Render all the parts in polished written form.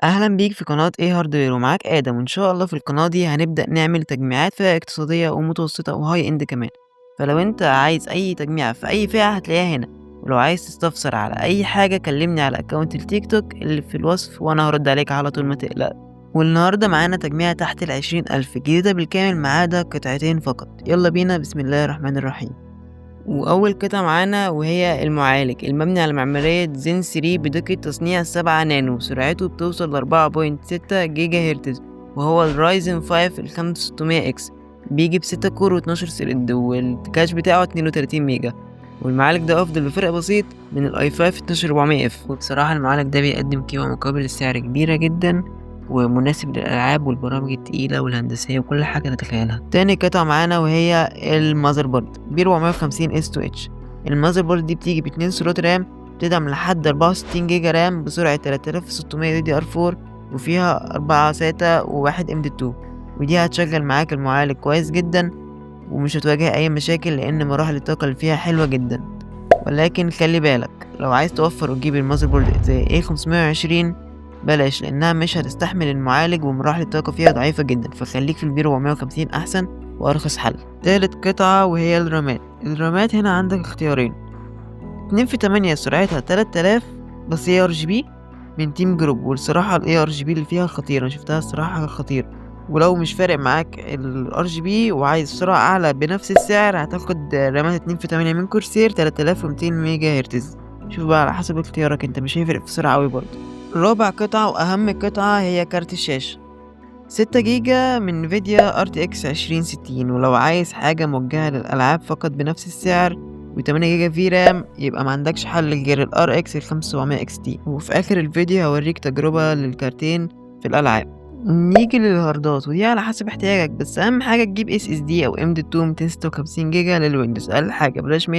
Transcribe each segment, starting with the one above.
أهلا بيك في قناة ايه هاردوير، ومعاك آدم. وإن شاء الله في القناة دي هنبدأ نعمل تجميعات فئة اقتصادية ومتوسطة وهاي اند كمان. فلو انت عايز أي تجميع في أي فئة هتلاقيها هنا، ولو عايز تستفسر على أي حاجة كلمني على أكونت التيك توك اللي في الوصف وأنا هرد عليك على طول، ما تقلق. والنهاردة معانا تجميع تحت 20,000 جديدة بالكامل، ما عدا قطعتين فقط. يلا بينا، بسم الله الرحمن الرحيم. وأول قطعة معانا وهي المعالج المبني على معمارية زين 3 بدقة تصنيع 7 نانو، سرعته بتوصل ل 4.6 جيجا هرتز، وهو الرايزن 5 ال 5600 اكس. بيجي ب6 كور و12 ثريد، والكاش بتاعه 32 ميجا. والمعالج ده أفضل بفرق بسيط من الاي 5 12400 اف. وبصراحة المعالج ده بيقدم قيمة مقابل السعر كبيرة جدا، ومناسب للألعاب والبرامج التقيلة والهندسية وكل حاجة تتخيلها. تاني قطعة معانا وهي المذر بورد ب 450 اس تو اتش. المذر بورد دي بتيجي ب2 سلوت رام، بتدعم لحد 64 جيجا رام بسرعة 3600 دي دي ار 4، وفيها 4 ساتا و1 ام دي 2. ودي هتشغل معاك المعالج كويس جدا، ومش هتواجه اي مشاكل لان مراحل الطاقة اللي فيها حلوة جدا. ولكن خلي بالك، لو عايز توفر وتجيب المذر بورد زي A520 بلاش، لانها مش هتستحمل المعالج ومراحل الطاقة فيها ضعيفة جدا، فخليك في البي 450 احسن وارخص حل. تالت قطعة وهي الرامات هنا عندك اختيارين: 2 في 8 سرعتها 3000 بس هي RGB من تيم جروب. والصراحة ال ARGB اللي فيها خطيرة، أنا شفتها الصراحة خطيرة. ولو مش فارق معاك ال RGB وعايز سرعة أعلى بنفس السعر، هتاخد رامات 2 في 8 من كورسير 3200 ميجا هرتز. شوف بقى على حسب اختيارك انت، مش هيفرق في السرعة أوي برضه. رابع قطعة وأهم قطعة هي كارت الشاشة 6 جيجا من نفيديا RTX 2060. ولو عايز حاجة موجهة للألعاب فقط بنفس السعر و8 جيجا في رام، يبقى ما عندكش حل غير ال RX 5700 XT. وفي آخر الفيديو هوريك تجربة للكارتين في الألعاب. نيجي للهاردات، ودي على حسب احتياجك، بس أهم حاجة تجيب SSD أو M.2 256 جيجا للويندوز. أقل حاجة بلاش 128،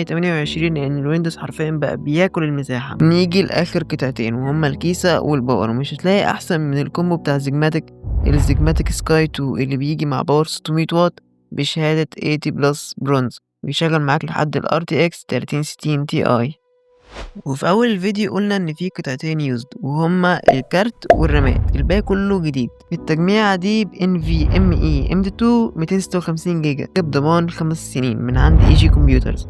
لأن الويندوز حرفيا بقى بياكل المساحة. نيجي لآخر قطعتين وهما الكيسة والباور، ومش هتلاقي أحسن من الكومبو بتاع الزجماتيك سكاي 2 اللي بيجي مع باور 600 واط بشهادة 80 بلس برونز، ويشغل معاك لحد ال RTX 3060 Ti. وفي أول الفيديو قلنا إن في قطعتين يوزد، وهما الكارت والرامات، الباقي كله جديد. التجميعة دي ب NVMe M.2 256 جيجا بضمان 5 سنين من عند EG كمبيوترز.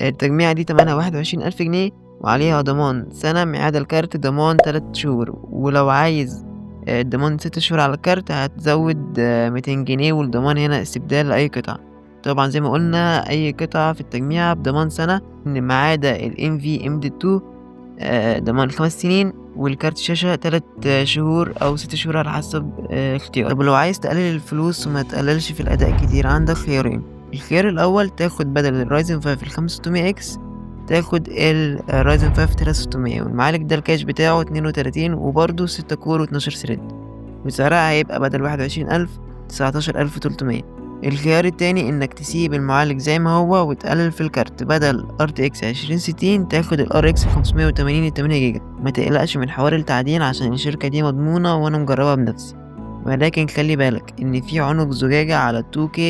التجميعة دي تمنها 21,000 جنيه، وعليها ضمان سنة ميعاد الكارت ضمان 3 شهور. ولو عايز الضمان 6 شهور على الكارت هتزود 200 جنيه، والضمان هنا استبدال لأي قطعة. طبعا زي ما قلنا أي قطعة في التجميع بضمان سنة، ما عدا ال NVMe2 ضمان 5 سنين، والكارت شاشة 3 شهور أو 6 شهور على حسب اختيار. طب لو عايز تقلل الفلوس وما تقللش في الأداء كتير، عندك خيارين. الخيار الأول تاخد بدل الرايزن 5 ال 5600 اكس تاخد الرايزن 5 3600، والمعالج ده الكاش بتاعه 32 وبرضه 6 كور و12 ثريد، وسعرها هيبقى بدل 21,000 19,300. الخيار التاني انك تسيب المعالج زي ما هو وتقلل في الكارت، بدل RTX 2060 تاخد ال RX 580 8 جيجا. ما تقلقش من حوار التعدين عشان الشركة دي مضمونة وانا مجربها بنفسي. ولكن خلي بالك ان في عنق زجاجة على 2K،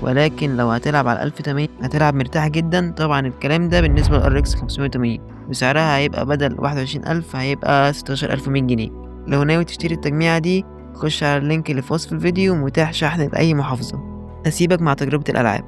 ولكن لو هتلعب على 1080 هتلعب مرتاح جدا. طبعا الكلام ده بالنسبة لل RX 580، وسعرها هيبقى بدل 21,000 هيبقى 16,100 جنيه. لو ناوي تشتري التجميعة دي خش على اللينك اللي في وصف الفيديو، متاح شحن لأي محافظة. أسيبك مع تجربة الألعاب.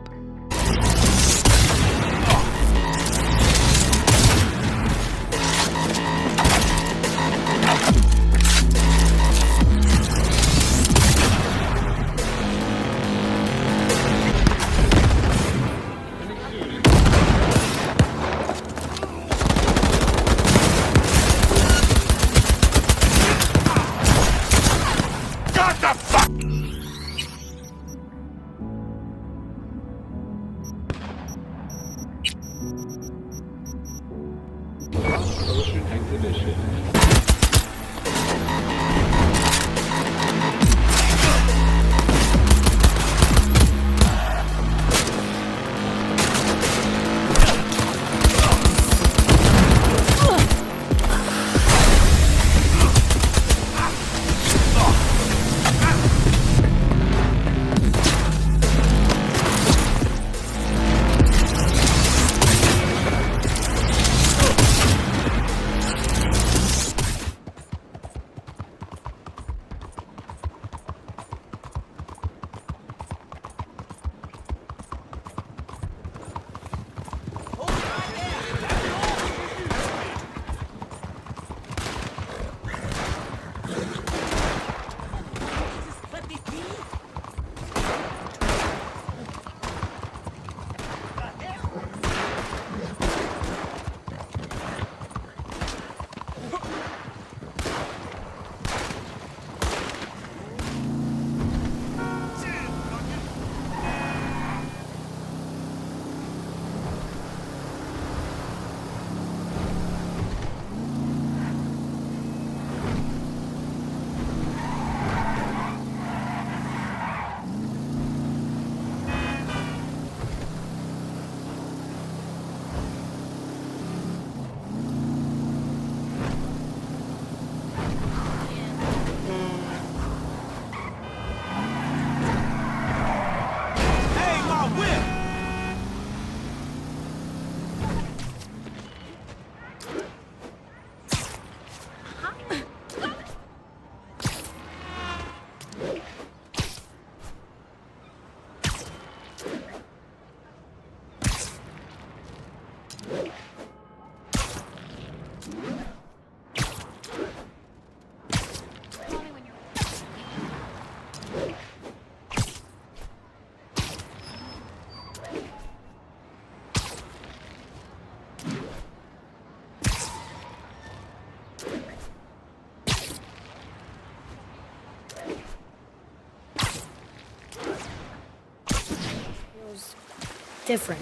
different.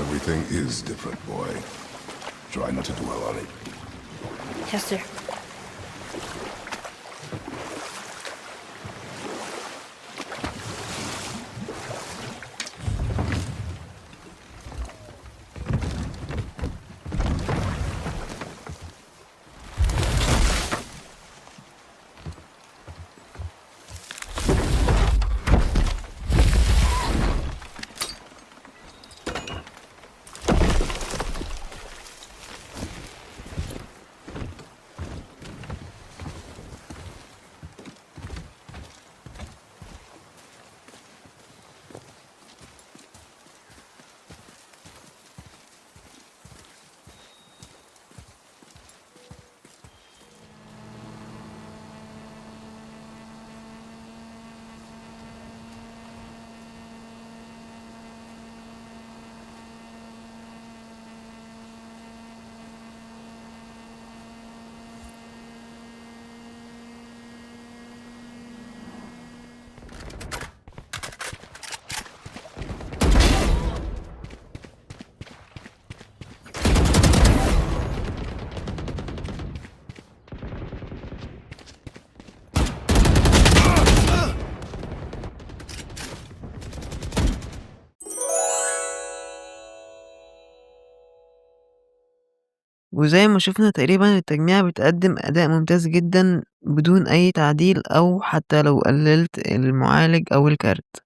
Everything is different, boy. Try not to dwell on it. Yes, sir. وزي ما شُفنا تقريبًا التجميع بتقدّم أداء ممتاز جدًا بدون أي تعديل أو حتى لو قلّلت المعالج أو الكارت.